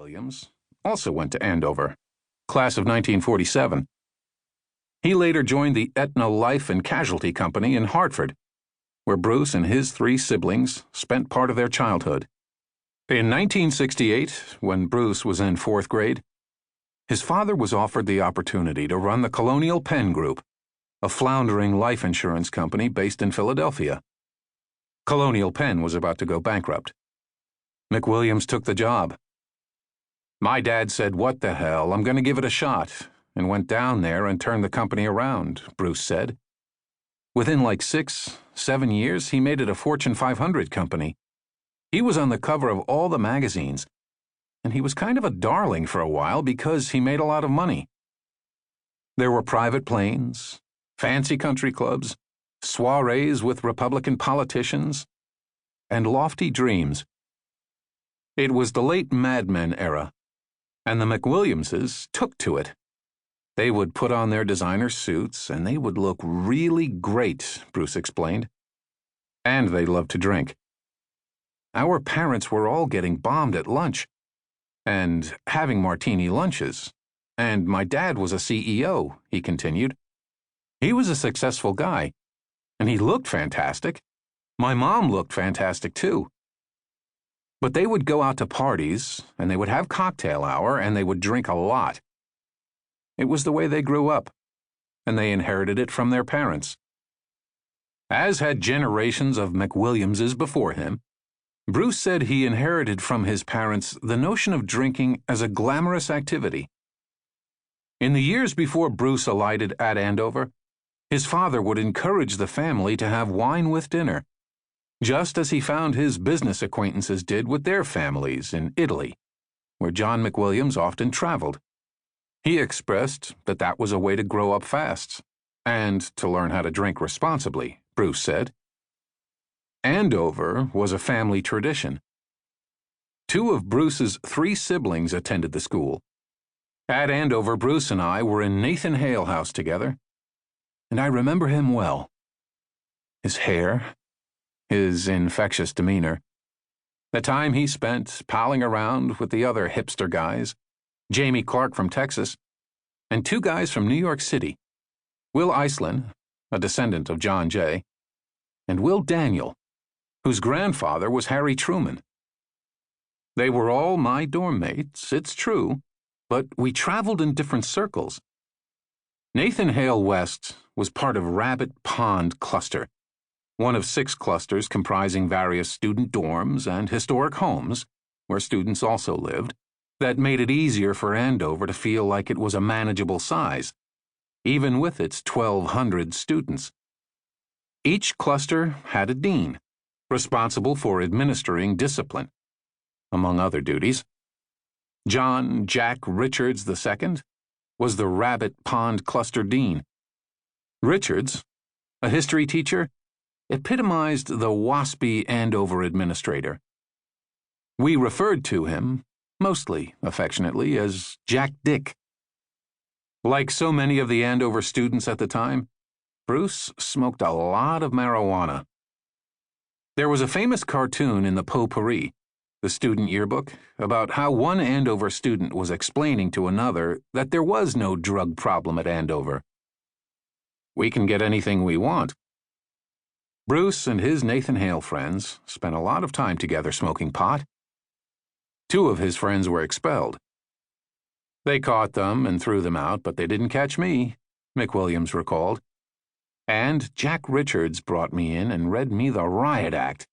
McWilliams also went to Andover, class of 1947. He later joined the Aetna Life and Casualty Company in Hartford, where Bruce and his 3 siblings spent part of their childhood. In 1968, when Bruce was in 4th grade, his father was offered the opportunity to run the Colonial Penn Group, a floundering life insurance company based in Philadelphia. Colonial Penn was about to go bankrupt. McWilliams took the job. "My dad said, 'What the hell, I'm going to give it a shot,' and went down there and turned the company around," Bruce said. Within like 6-7 years, he made it a Fortune 500 company. He was on the cover of all the magazines, and he was kind of a darling for a while because he made a lot of money. There were private planes, fancy country clubs, soirees with Republican politicians, and lofty dreams. It was the late Mad Men era, and the McWilliamses took to it. They would put on their designer suits, and they would look really great, Bruce explained. And they loved to drink. "Our parents were all getting bombed at lunch, and having martini lunches, and my dad was a CEO," he continued. "He was a successful guy, and he looked fantastic. My mom looked fantastic too. But they would go out to parties, and they would have cocktail hour, and they would drink a lot. It was the way they grew up, and they inherited it from their parents." As had generations of McWilliamses before him, Bruce said he inherited from his parents the notion of drinking as a glamorous activity. In the years before Bruce alighted at Andover, his father would encourage the family to have wine with dinner, just as he found his business acquaintances did with their families in Italy, where John McWilliams often traveled. He expressed that that was a way to grow up fast, and to learn how to drink responsibly, Bruce said. Andover was a family tradition. 2 of Bruce's 3 siblings attended the school. At Andover, Bruce and I were in Nathan Hale House together, and I remember him well. His hair, his infectious demeanor, the time he spent palling around with the other hipster guys, Jamie Clark from Texas, and 2 guys from New York City, Will Iceland, a descendant of John Jay, and Will Daniel, whose grandfather was Harry Truman. They were all my dorm mates, it's true, but we traveled in different circles. Nathan Hale West was part of Rabbit Pond Cluster, one of 6 clusters comprising various student dorms and historic homes, where students also lived, that made it easier for Andover to feel like it was a manageable size, even with its 1,200 students. Each cluster had a dean, responsible for administering discipline, among other duties. John Jack Richards II was the Rabbit Pond Cluster Dean. Richards, a history teacher, epitomized the waspy Andover administrator. We referred to him, mostly affectionately, as Jack Dick. Like so many of the Andover students at the time, Bruce smoked a lot of marijuana. There was a famous cartoon in the Potpourri, the student yearbook, about how one Andover student was explaining to another that there was no drug problem at Andover. "We can get anything we want." Bruce and his Nathan Hale friends spent a lot of time together smoking pot. 2 of his friends were expelled. "They caught them and threw them out, but they didn't catch me," McWilliams recalled. "And Jack Richards brought me in and read me the riot act.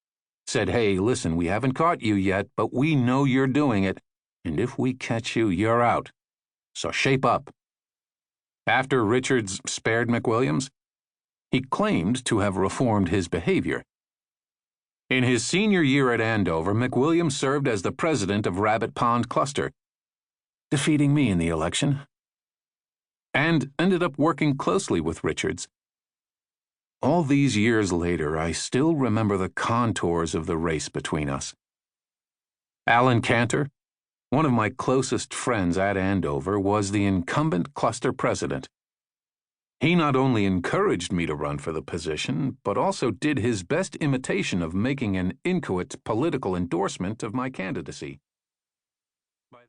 Said, 'Hey, listen, we haven't caught you yet, but we know you're doing it, and if we catch you, you're out. So shape up.'" After Richards spared McWilliams, he claimed to have reformed his behavior. In his senior year at Andover, McWilliams served as the president of Rabbit Pond Cluster, defeating me in the election, and ended up working closely with Richards. All these years later, I still remember the contours of the race between us. Alan Cantor, one of my closest friends at Andover, was the incumbent cluster president. He not only encouraged me to run for the position, but also did his best imitation of making an inchoate political endorsement of my candidacy.